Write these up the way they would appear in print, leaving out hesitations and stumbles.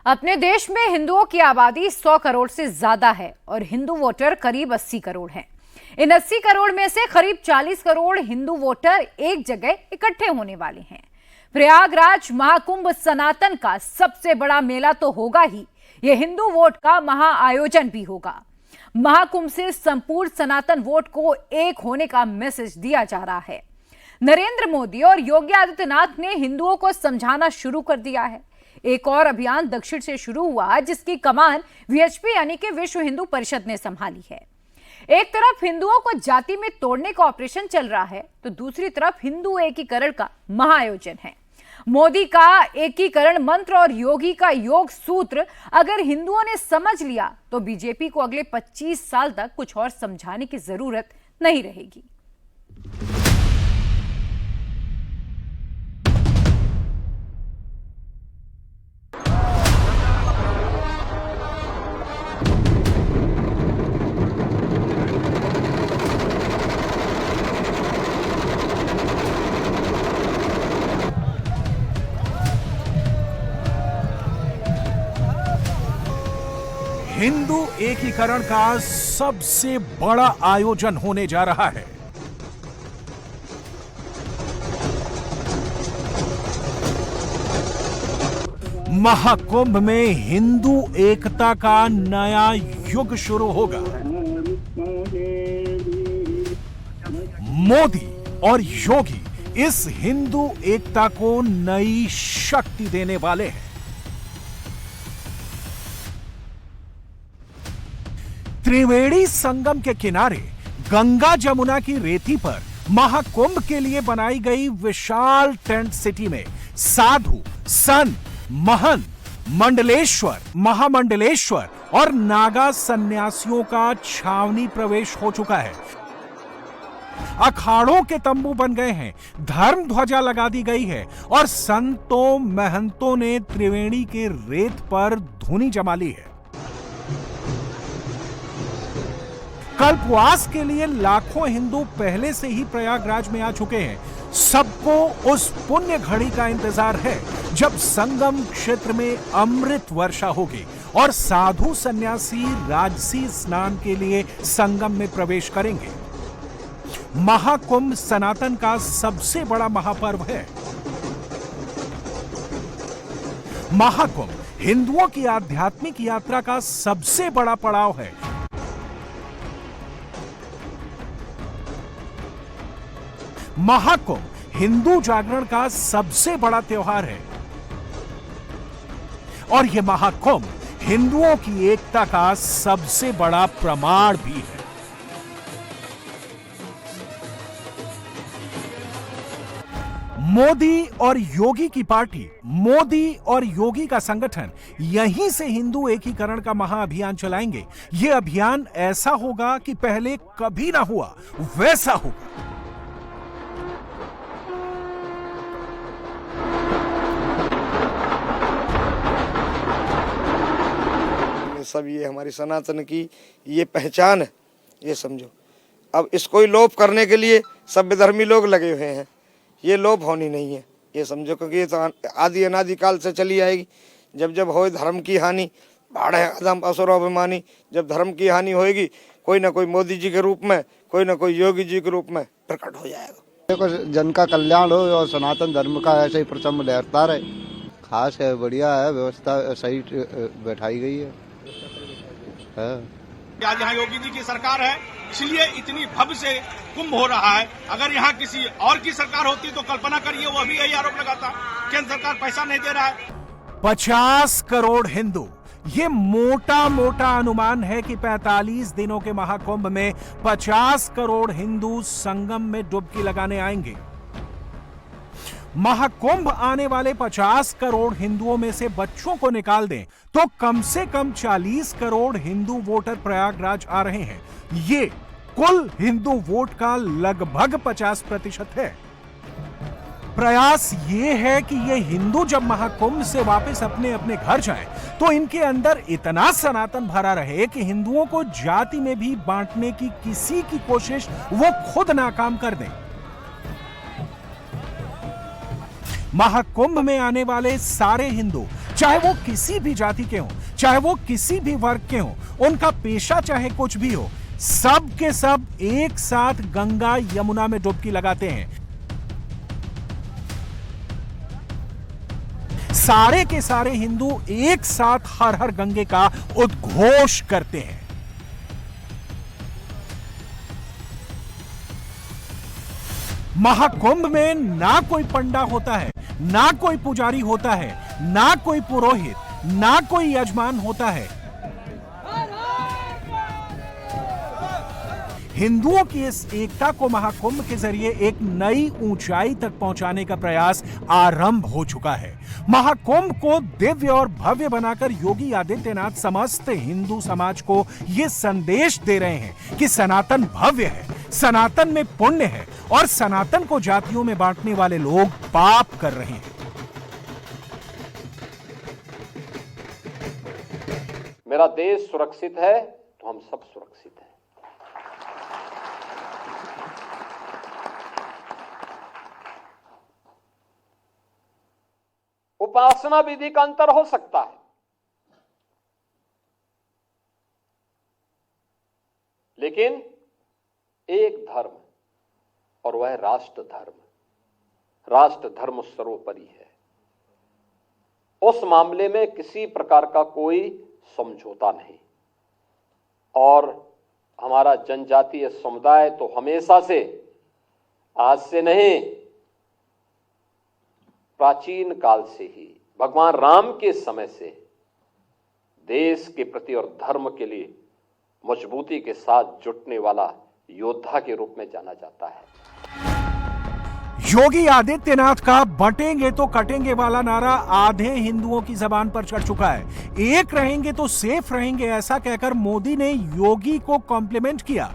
अपने देश में हिंदुओं की आबादी 100 करोड़ से ज्यादा है और हिंदू वोटर करीब 80 करोड़ हैं। इन 80 करोड़ में से करीब 40 करोड़ हिंदू वोटर एक जगह इकट्ठे होने वाले हैं। प्रयागराज महाकुंभ सनातन का सबसे बड़ा मेला तो होगा ही, यह हिंदू वोट का महाआयोजन भी होगा। महाकुंभ से संपूर्ण सनातन वोट को एक होने का मैसेज दिया जा रहा है। नरेंद्र मोदी और योगी आदित्यनाथ ने हिंदुओं को समझाना शुरू कर दिया है। एक और अभियान दक्षिण से शुरू हुआ, जिसकी कमान वीएचपी यानी कि विश्व हिंदू परिषद ने संभाली है। एक तरफ हिंदुओं को जाति में तोड़ने का ऑपरेशन चल रहा है, तो दूसरी तरफ हिंदू एकीकरण का महाआयोजन है। मोदी का एकीकरण मंत्र और योगी का योग सूत्र अगर हिंदुओं ने समझ लिया तो बीजेपी को अगले 25 साल तक कुछ और समझाने की जरूरत नहीं रहेगी। हिंदू एकीकरण का सबसे बड़ा आयोजन होने जा रहा है। महाकुंभ में हिंदू एकता का नया युग शुरू होगा। मोदी और योगी इस हिंदू एकता को नई शक्ति देने वाले हैं। त्रिवेणी संगम के किनारे गंगा जमुना की रेती पर महाकुंभ के लिए बनाई गई विशाल टेंट सिटी में साधु, संत, महंत, मंडलेश्वर, महामंडलेश्वर और नागा सन्यासियों का छावनी प्रवेश हो चुका है। अखाड़ों के तंबू बन गए हैं, धर्म ध्वजा लगा दी गई है और संतों महंतों ने त्रिवेणी के रेत पर धुनी जमा ली है। कल्पवास के लिए लाखों हिंदू पहले से ही प्रयागराज में आ चुके हैं। सबको उस पुण्य घड़ी का इंतजार है जब संगम क्षेत्र में अमृत वर्षा होगी और साधु सन्यासी राजसी स्नान के लिए संगम में प्रवेश करेंगे। महाकुंभ सनातन का सबसे बड़ा महापर्व है। महाकुंभ हिंदुओं की आध्यात्मिक यात्रा का सबसे बड़ा पड़ाव है। महाकुंभ हिंदू जागरण का सबसे बड़ा त्योहार है और यह महाकुंभ हिंदुओं की एकता का सबसे बड़ा प्रमाण भी है। मोदी और योगी की पार्टी, मोदी और योगी का संगठन यहीं से हिंदू एकीकरण का महाअभियान चलाएंगे। यह अभियान ऐसा होगा कि पहले कभी ना हुआ वैसा होगा। सब ये हमारी सनातन की ये पहचान है, ये समझो। अब इसको ही लोप करने के लिए सभ्य धर्मी लोग लगे हुए हैं। ये लोप होनी नहीं है, ये समझो, क्योंकि ये तो आदि अनादि काल से चली आएगी। जब जब हो धर्म की हानि, भाड़ है अधम असुर अभिमानी। जब धर्म की हानि होएगी, कोई ना कोई मोदी जी के रूप में, कोई ना कोई योगी जी के रूप में प्रकट हो जाएगा। देखो, जन का कल्याण हो और सनातन धर्म का ऐसे ही प्रचंड लहरता रहे। खास है, बढ़िया है, व्यवस्था सही बैठाई गई है। आज यहाँ योगी जी की सरकार है, इसलिए इतनी भव्य से कुंभ हो रहा है। अगर यहाँ किसी और की सरकार होती तो कल्पना करिए, वो अभी यही आरोप लगाता केंद्र सरकार पैसा नहीं दे रहा है। 50 करोड़ हिंदू, ये मोटा मोटा अनुमान है कि 45 दिनों के महाकुंभ में 50 करोड़ हिंदू संगम में डुबकी लगाने आएंगे। महाकुंभ आने वाले 50 करोड़ हिंदुओं में से बच्चों को निकाल दें तो कम से कम 40 करोड़ हिंदू वोटर प्रयागराज आ रहे हैं। ये कुल हिंदू वोट का लगभग 50% है। प्रयास ये है कि ये हिंदू जब महाकुंभ से वापस अपने अपने घर जाएं, तो इनके अंदर इतना सनातन भरा रहे कि हिंदुओं को जाति में भी बांटने की किसी की कोशिश वो खुद नाकाम कर दें। महाकुंभ में आने वाले सारे हिंदू, चाहे वो किसी भी जाति के हों, चाहे वो किसी भी वर्ग के हों, उनका पेशा चाहे कुछ भी हो, सब के सब एक साथ गंगा यमुना में डुबकी लगाते हैं। सारे के सारे हिंदू एक साथ हर हर गंगे का उद्घोष करते हैं। महाकुंभ में ना कोई पंडा होता है, ना कोई पुजारी होता है, ना कोई पुरोहित, ना कोई यजमान होता है। हिंदुओं की इस एकता को महाकुंभ के जरिए एक नई ऊंचाई तक पहुंचाने का प्रयास आरंभ हो चुका है। महाकुंभ को दिव्य और भव्य बनाकर योगी आदित्यनाथ समस्त हिंदू समाज को यह संदेश दे रहे हैं कि सनातन भव्य है, सनातन में पुण्य है और सनातन को जातियों में बांटने वाले लोग पाप कर रहे हैं। मेरा देश सुरक्षित है तो हम सब सुरक्षित हैं। उपासना विधि का अंतर हो सकता है, लेकिन एक धर्म और वह राष्ट्र धर्म। राष्ट्र धर्म सर्वोपरि है। उस मामले में किसी प्रकार का कोई समझौता नहीं। और हमारा जनजातीय समुदाय तो हमेशा से, आज से नहीं, प्राचीन काल से ही, भगवान राम के समय से देश के प्रति और धर्म के लिए मजबूती के साथ जुटने वाला योद्धा के रूप में जाना जाता है। योगी आदित्यनाथ का बंटेंगे तो कटेंगे वाला नारा आधे हिंदुओं की जबान पर चढ़ चुका है। एक रहेंगे तो सेफ रहेंगे, ऐसा कहकर मोदी ने योगी को कॉम्प्लीमेंट किया।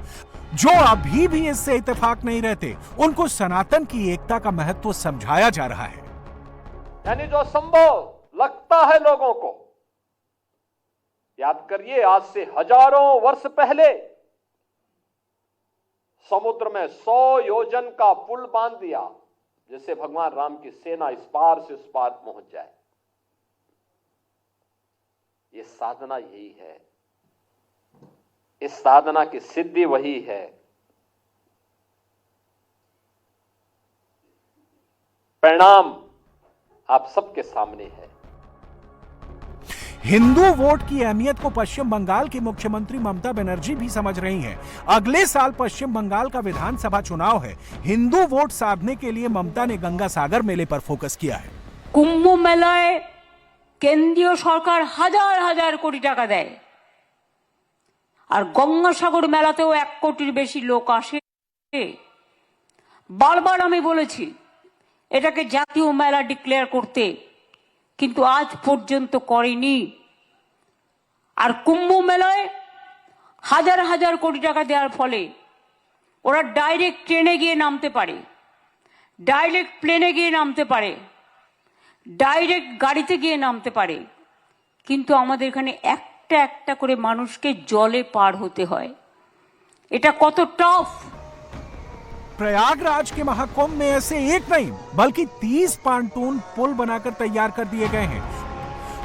जो अभी भी इससे इत्तेफाक नहीं रहते, उनको सनातन की एकता का महत्व समझाया जा रहा है। यानी जो संभव लगता है लोगों को, याद करिए, आज से हजारों वर्ष पहले समुद्र में 100 योजन का पुल बांध दिया, जिससे भगवान राम की सेना इस पार से उस पार पहुंच जाए। ये साधना यही है, इस साधना की सिद्धि वही है। परिणाम आप सबके सामने है। हिंदू वोट की अहमियत को पश्चिम बंगाल की मुख्यमंत्री ममता बनर्जी भी समझ रही हैं। अगले साल पश्चिम बंगाल का विधानसभा चुनाव है। हिंदू वोट साधने के लिए ममता ने गंगा सागर मेले पर फोकस किया है। कुंभ मेलाয় কেন্দ্রীয় সরকার হাজার হাজার কোটি টাকা দেয়, আর গঙ্গাসাগর মেলাতেও 1 কোটির বেশি লোক আসে। বারবার আমি বলেছি এটাকে জাতীয় মেলা ডিক্লেয়ার করতে, কিন্তু আজ পর্যন্ত করেনি। আর কুম্ভ মেলায় হাজার হাজার কোটি টাকা দেওয়ার ফলে ওরা ডাইরেক্ট ট্রেনে গিয়ে নামতে পারে, ডাইরেক্ট প্লেনে গিয়ে নামতে পারে, ডাইরেক্ট গাড়িতে গিয়ে নামতে পারে, কিন্তু আমাদের এখানে একটা একটা করে মানুষকে জলে পার হতে হয়। এটা কত টাফ। प्रयागराज के महाकुंभ में ऐसे एक नहीं बल्कि 30 पांटून पुल बनाकर तैयार कर दिए गए हैं।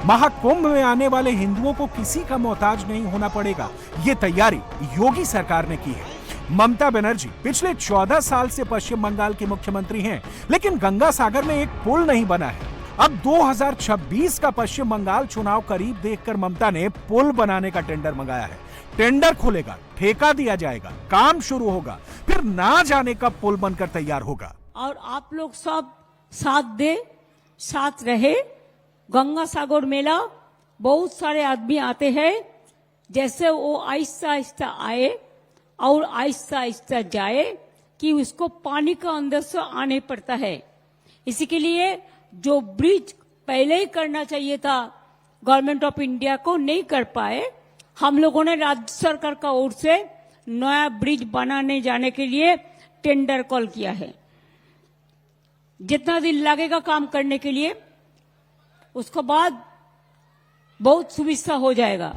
महाकुंभ में आने वाले हिंदुओं को किसी का मोहताज नहीं होना पड़ेगा, ये तैयारी योगी सरकार ने की है। ममता बनर्जी पिछले 14 साल से पश्चिम बंगाल की मुख्यमंत्री हैं, लेकिन गंगा सागर में एक पुल नहीं बना है। अब 2026 का पश्चिम बंगाल चुनाव करीब देखकर ममता ने पुल बनाने का टेंडर मंगाया है। टेंडर खुलेगा, ठेका दिया जाएगा, काम शुरू होगा, फिर ना जाने कब पुल बनकर तैयार होगा। और आप लोग सब साथ दे, साथ रहे। गंगा सागर मेला बहुत सारे आदमी आते हैं, जैसे वो आहिस्ता आहिस्ता आए और आहिस्ता आहिस्ता जाए, कि उसको पानी का अंदर से आने पड़ता है। इसी के लिए जो ब्रिज पहले ही करना चाहिए था, गवर्नमेंट ऑफ इंडिया को नहीं कर पाए। हम लोगों ने राज्य सरकार का ओर से नया ब्रिज बनाने जाने के लिए टेंडर कॉल किया है। जितना दिन लगेगा काम करने के लिए, उसके बाद बहुत सुविधा हो जाएगा।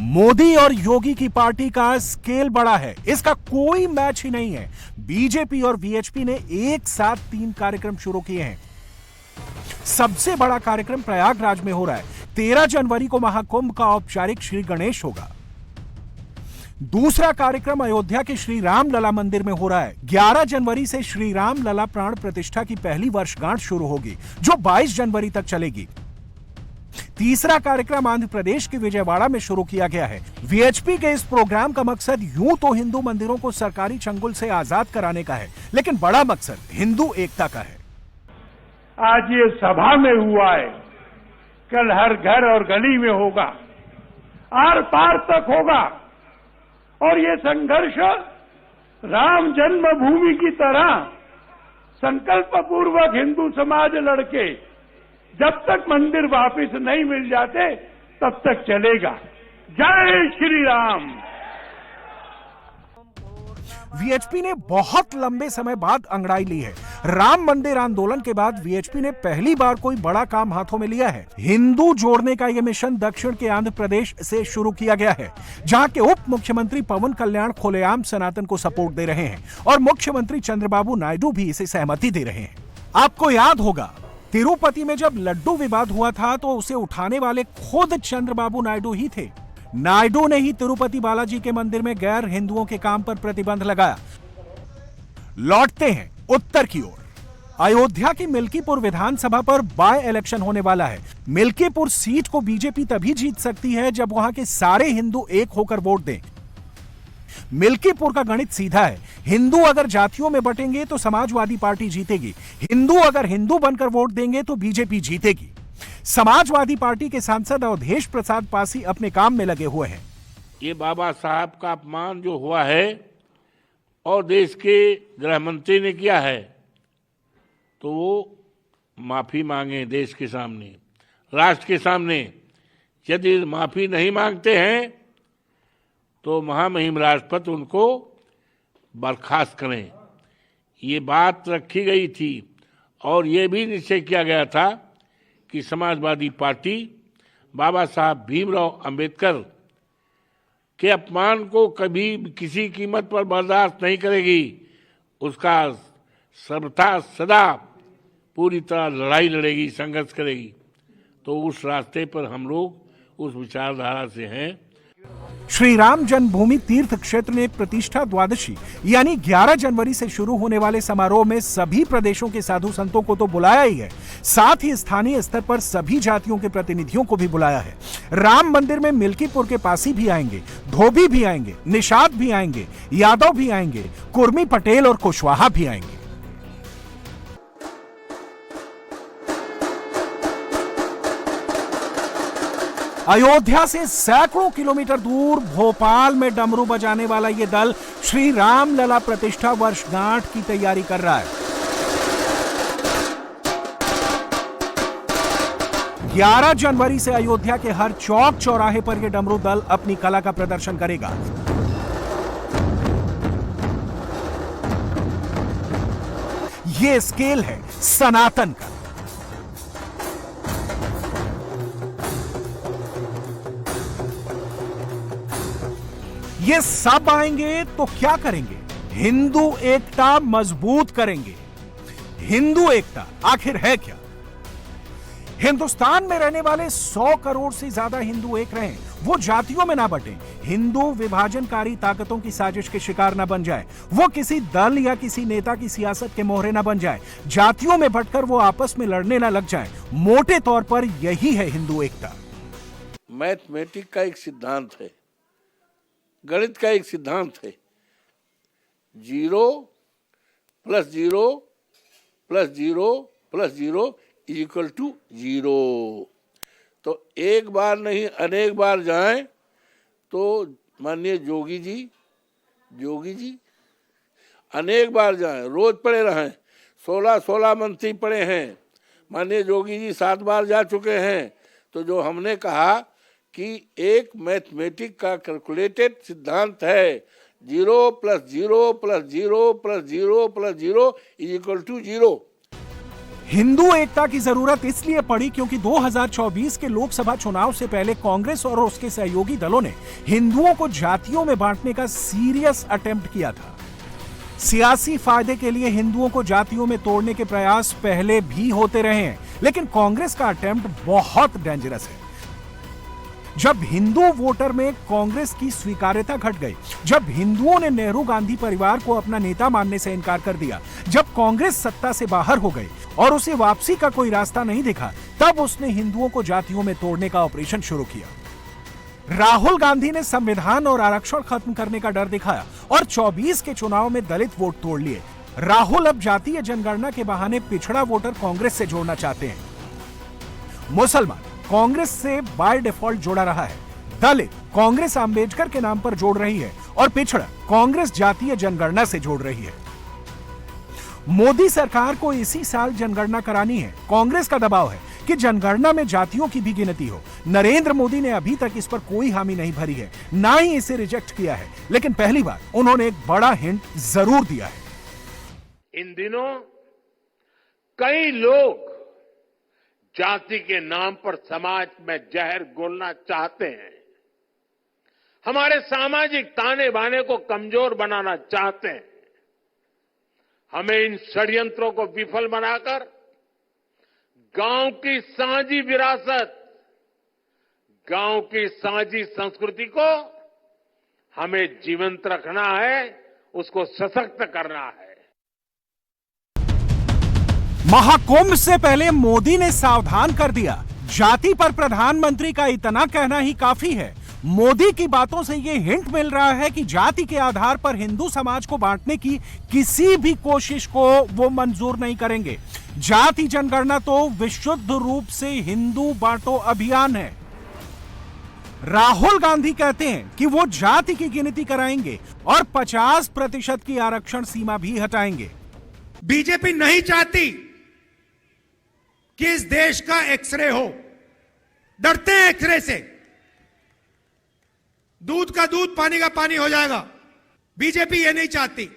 मोदी और योगी की पार्टी का स्केल बड़ा है, इसका कोई मैच ही नहीं है। बीजेपी और वीएचपी ने एक साथ 3 कार्यक्रम शुरू किए हैं। सबसे बड़ा कार्यक्रम प्रयागराज में हो रहा है। 13 जनवरी को महाकुंभ का औपचारिक श्री गणेश होगा। दूसरा कार्यक्रम अयोध्या के श्री राम लला मंदिर में हो रहा है। 11 जनवरी से श्री राम लला प्राण प्रतिष्ठा की पहली वर्षगांठ शुरू होगी, जो 22 जनवरी तक चलेगी। तीसरा कार्यक्रम आंध्र प्रदेश के विजयवाड़ा में शुरू किया गया है। वीएचपी के इस प्रोग्राम का मकसद यूं तो हिंदू मंदिरों को सरकारी चंगुल से आजाद कराने का है, लेकिन बड़ा मकसद हिंदू एकता का है। आज ये सभा में हुआ है, कल हर घर और गली में होगा, आर पार तक होगा। और ये संघर्ष राम जन्मभूमि की तरह संकल्प पूर्वक हिंदू समाज लड़के जब तक मंदिर वापस नहीं मिल जाते तब तक चलेगा। जय श्री राम। वीएचपी ने बहुत लंबे समय बाद अंगड़ाई ली है। राम मंदिर आंदोलन के बाद वीएचपी ने पहली बार कोई बड़ा काम हाथों में लिया है। हिंदू जोड़ने का यह मिशन दक्षिण के आंध्र प्रदेश से शुरू किया गया है, जहां के उप मुख्यमंत्री पवन कल्याण खुलेआम सनातन को सपोर्ट दे रहे हैं और मुख्यमंत्री चंद्रबाबू नायडू भी इसे सहमति दे रहे हैं। आपको याद होगा, तिरुपति में जब लड्डू विवाद हुआ था तो उसे उठाने वाले खुद चंद्रबाबू नायडू ही थे। नायडू ने ही तिरुपति बालाजी के मंदिर में गैर हिंदुओं के काम पर प्रतिबंध लगाया। लौटते हैं उत्तर की ओर। अयोध्या की मिल्कीपुर विधानसभा पर बाय इलेक्शन होने वाला है। मिल्कीपुर सीट को बीजेपी तभी जीत सकती है जब वहां के सारे हिंदू एक होकर वोट दें। मिल्कीपुर का गणित सीधा है। हिंदू अगर जातियों में बटेंगे तो समाजवादी पार्टी जीतेगी, हिंदू अगर हिंदू बनकर वोट देंगे तो बीजेपी जीतेगी। समाजवादी पार्टी के सांसद अवधेश प्रसाद पासी अपने काम में लगे हुए हैं। ये बाबा साहब का अपमान जो हुआ है और देश के गृह मंत्री ने किया है, तो वो माफी मांगे देश के सामने, राष्ट्र के सामने। यदि माफी नहीं मांगते हैं तो महामहिम राष्ट्रपति उनको बर्खास्त करें। ये बात रखी गई थी और ये भी निश्चय किया गया था कि समाजवादी पार्टी बाबा साहब भीमराव अंबेडकर के अपमान को कभी किसी कीमत पर बर्दाश्त नहीं करेगी। उसका सर्वथा सदा पूरी तरह लड़ाई लड़ेगी, संघर्ष करेगी। तो उस रास्ते पर हम लोग उस विचारधारा से हैं। श्री राम जन्मभूमि तीर्थ क्षेत्र ने प्रतिष्ठा द्वादशी यानी 11 जनवरी से शुरू होने वाले समारोह में सभी प्रदेशों के साधु संतों को तो बुलाया ही है, साथ ही स्थानीय स्तर पर सभी जातियों के प्रतिनिधियों को भी बुलाया है। राम मंदिर में मिल्कीपुर के पासी भी आएंगे, धोबी भी आएंगे, निषाद भी आएंगे, यादव भी आएंगे, कुर्मी, पटेल और कुशवाहा भी आएंगे। अयोध्या से सैकड़ों किलोमीटर दूर भोपाल में डमरू बजाने वाला यह दल श्री राम लला प्रतिष्ठा वर्षगांठ की तैयारी कर रहा है। 11 जनवरी से अयोध्या के हर चौक चौराहे पर यह डमरू दल अपनी कला का प्रदर्शन करेगा। यह स्केल है सनातन का। ये सब आएंगे तो क्या करेंगे? हिंदू एकता मजबूत करेंगे। हिंदू एकता आखिर है क्या? हिंदुस्तान में रहने वाले 100 करोड़ से ज्यादा हिंदू एक रहें, वो जातियों में ना बटें, हिंदू विभाजनकारी ताकतों की साजिश के शिकार ना बन जाए, वो किसी दल या किसी नेता की सियासत के मोहरे ना बन जाए, जातियों में बंटकर वो आपस में लड़ने ना लग जाए। मोटे तौर पर यही है हिंदू एकता। मैथमेटिक का एक सिद्धांत है, गणित का एक सिद्धांत है, 0 + 0 + 0 + 0 = 0। तो एक बार नहीं अनेक बार जाएं तो माननीय जोगी जी अनेक बार जाएं, रोज पढ़े रहें। 16 मंत्री पढ़े हैं, माननीय जोगी जी 7 बार जा चुके हैं। तो जो हमने कहा कि एक मैथमेटिक का कैलकुलेटेड सिद्धांत है, 0 + 0 + 0 + 0 + 0 = 0। हिंदू एकता की जरूरत इसलिए पड़ी क्योंकि 2024 के लोकसभा चुनाव से पहले कांग्रेस और उसके सहयोगी दलों ने हिंदुओं को जातियों में बांटने का सीरियस अटेम्प्ट किया था। सियासी फायदे के लिए हिंदुओं को जातियों में तोड़ने के प्रयास पहले भी होते रहे हैं, लेकिन कांग्रेस का अटेम्प्ट बहुत डेंजरस है। जब हिंदू वोटर में कांग्रेस की स्वीकार्यता घट गई, जब हिंदुओं ने नेहरू गांधी परिवार को अपना नेता मानने से इनकार कर दिया, जब कांग्रेस सत्ता से बाहर हो गई और उसे वापसी का कोई रास्ता नहीं दिखा, तब उसने हिंदुओं को जातियों में तोड़ने का ऑपरेशन शुरू किया। राहुल गांधी ने संविधान और आरक्षण खत्म करने का डर दिखाया और 24 के चुनाव में दलित वोट तोड़ लिए। राहुल अब जातीय जनगणना के बहाने पिछड़ा वोटर कांग्रेस से जोड़ना चाहते हैं। मुसलमान कांग्रेस से बाय डिफॉल्ट जोड़ा रहा है, दलित कांग्रेस अंबेडकर के नाम पर जोड़ रही है और पिछड़ा कांग्रेस जातीय जनगणना से जोड़ रही है। मोदी सरकार को इसी साल जनगणना करानी है। कांग्रेस का दबाव है कि जनगणना में जातियों की भी गिनती हो। नरेंद्र मोदी ने अभी तक इस पर कोई हामी नहीं भरी है, ना ही इसे रिजेक्ट किया है, लेकिन पहली बार उन्होंने एक बड़ा हिंट जरूर दिया है। इन दिनों कई लोग जाति के नाम पर समाज में जहर घोलना चाहते हैं, हमारे सामाजिक ताने बाने को कमजोर बनाना चाहते हैं। हमें इन षड्यंत्रों को विफल बनाकर गांव की साझी विरासत, गांव की साझी संस्कृति को हमें जीवंत रखना है, उसको सशक्त करना है। महाकुंभ से पहले मोदी ने सावधान कर दिया, जाति पर प्रधानमंत्री का इतना कहना ही काफी है। मोदी की बातों से यह हिंट मिल रहा है कि जाति के आधार पर हिंदू समाज को बांटने की किसी भी कोशिश को वो मंजूर नहीं करेंगे। जाति जनगणना तो विशुद्ध रूप से हिंदू बांटो अभियान है। राहुल गांधी कहते हैं कि वो जाति की गिनती कराएंगे और 50% की आरक्षण सीमा भी हटाएंगे। बीजेपी नहीं चाहती कि इस देश का एक्सरे हो, डरते हैं एक्सरे से। दूध का दूध, पानी का पानी हो जाएगा। बीजेपी ये नहीं चाहती।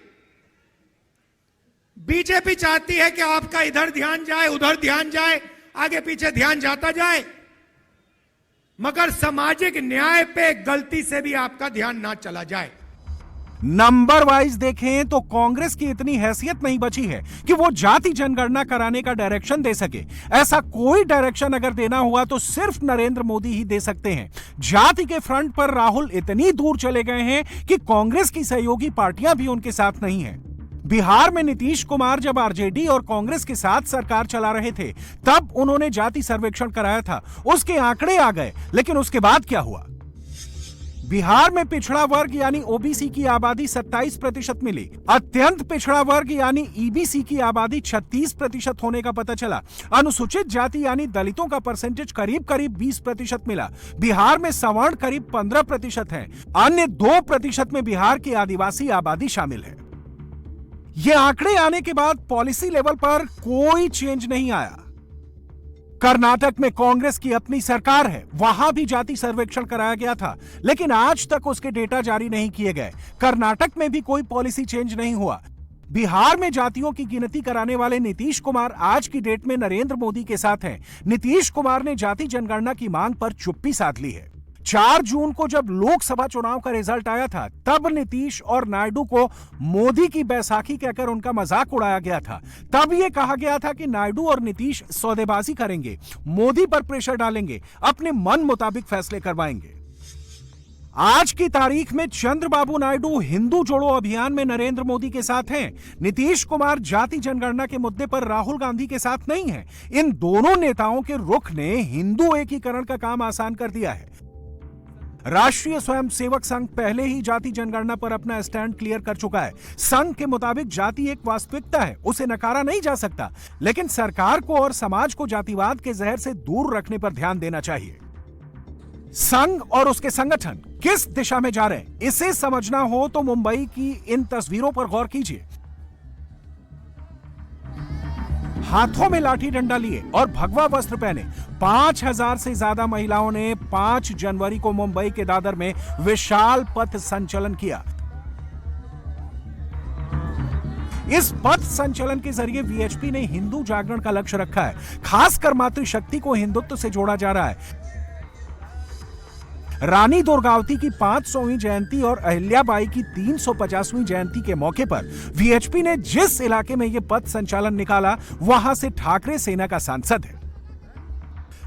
बीजेपी चाहती है कि आपका इधर ध्यान जाए, उधर ध्यान जाए, आगे पीछे ध्यान जाता जाए, मगर सामाजिक न्याय पे गलती से भी आपका ध्यान ना चला जाए। नंबर वाइज देखें तो कांग्रेस की इतनी हैसियत नहीं बची है कि वो जाति जनगणना कराने का डायरेक्शन दे सके। ऐसा कोई डायरेक्शन अगर देना हुआ तो सिर्फ नरेंद्र मोदी ही दे सकते हैं। जाति के फ्रंट पर राहुल इतनी दूर चले गए हैं कि कांग्रेस की सहयोगी पार्टियां भी उनके साथ नहीं है। बिहार में नीतीश कुमार जब आरजेडी और कांग्रेस के साथ सरकार चला रहे थे, तब उन्होंने जाति सर्वेक्षण कराया था, उसके आंकड़े आ गए, लेकिन उसके बाद क्या हुआ? बिहार में पिछड़ा वर्ग यानी ओबीसी की आबादी 27% मिली। अत्यंत पिछड़ा वर्ग यानी ईबीसी की आबादी 36% होने का पता चला। अनुसूचित जाति यानी दलितों का परसेंटेज करीब करीब 20% मिला। बिहार में सवर्ण करीब 15% है। अन्य 2% में बिहार की आदिवासी आबादी शामिल है। ये आंकड़े आने के बाद पॉलिसी लेवल पर कोई चेंज नहीं आया। कर्नाटक में कांग्रेस की अपनी सरकार है, वहां भी जाति सर्वेक्षण कराया गया था, लेकिन आज तक उसके डेटा जारी नहीं किए गए। कर्नाटक में भी कोई पॉलिसी चेंज नहीं हुआ। बिहार में जातियों की गिनती कराने वाले नीतीश कुमार आज की डेट में नरेंद्र मोदी के साथ हैं। नीतीश कुमार ने जाति जनगणना की मांग पर चुप्पी साध ली है। 4 जून को जब लोकसभा चुनाव का रिजल्ट आया था, तब नीतीश और नायडू को मोदी की बैसाखी कहकर उनका मजाक उड़ाया गया था। तब यह कहा गया था कि नायडू और नीतीश सौदेबाजी करेंगे, मोदी पर प्रेशर डालेंगे, अपने मन मुताबिक फैसले करवाएंगे। आज की तारीख में चंद्रबाबू नायडू हिंदू जोड़ो अभियान में नरेंद्र मोदी के साथ हैं। नीतीश कुमार जाति जनगणना के मुद्दे पर राहुल गांधी के साथ नहीं है। इन दोनों नेताओं के रुख ने हिंदू एकीकरण का काम आसान कर दिया है। राष्ट्रीय स्वयंसेवक संघ पहले ही जाति जनगणना पर अपना स्टैंड क्लियर कर चुका है। संघ के मुताबिक जाति एक वास्तविकता है, उसे नकारा नहीं जा सकता, लेकिन सरकार को और समाज को जातिवाद के जहर से दूर रखने पर ध्यान देना चाहिए। संघ और उसके संगठन किस दिशा में जा रहे हैं, इसे समझना हो तो मुंबई की इन तस्वीरों पर गौर कीजिए। हाथों में लाठी डंडा लिए और भगवा वस्त्र पहने 5000 से ज्यादा महिलाओं ने 5 जनवरी को मुंबई के दादर में विशाल पथ संचलन किया। इस पथ संचलन के जरिए वीएचपी ने हिंदू जागरण का लक्ष्य रखा है। खासकर मातृशक्ति को हिंदुत्व से जोड़ा जा रहा है। रानी दुर्गावती की 500वीं जयंती और अहिल्याबाई की 350वीं जयंती के मौके पर वीएचपी ने जिस इलाके में यह पथ संचालन निकाला, वहां से ठाकरे सेना का सांसद है।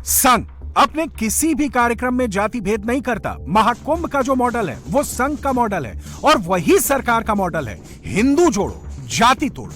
संघ अपने किसी भी कार्यक्रम में जाति भेद नहीं करता। महाकुंभ का जो मॉडल है वो संघ का मॉडल है और वही सरकार का मॉडल है, हिंदू जोड़ो जाति तोड़ो।